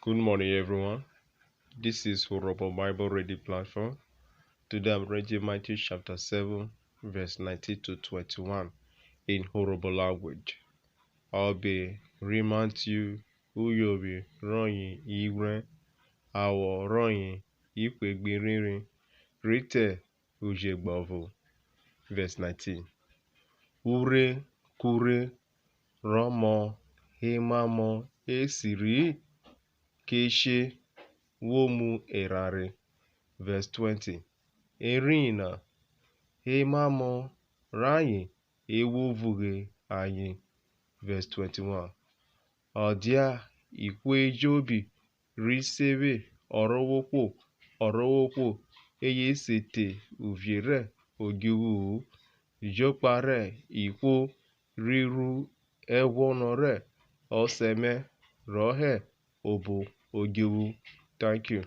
Good morning, everyone. This is Urhobo Bible Reading Platform. Today I'm reading Matthew chapter 7, verse 19 to 21 in Urhobo language. I'll be remind you who you'll be running igwe, our running ikwegbiririn, rite ujegbovu. Verse 19. Ure kure romo hemamo esiri keshe womu erare. Verse 20. Erina hemamo ranyi ewovughe anyị. Verse 21. Ọdịa ikwe jobi risebe ọrọwokwo eye sete uviere ogiwu jokpare ikwo riru egwonore oseme rohe obo ogiwu. Thank you.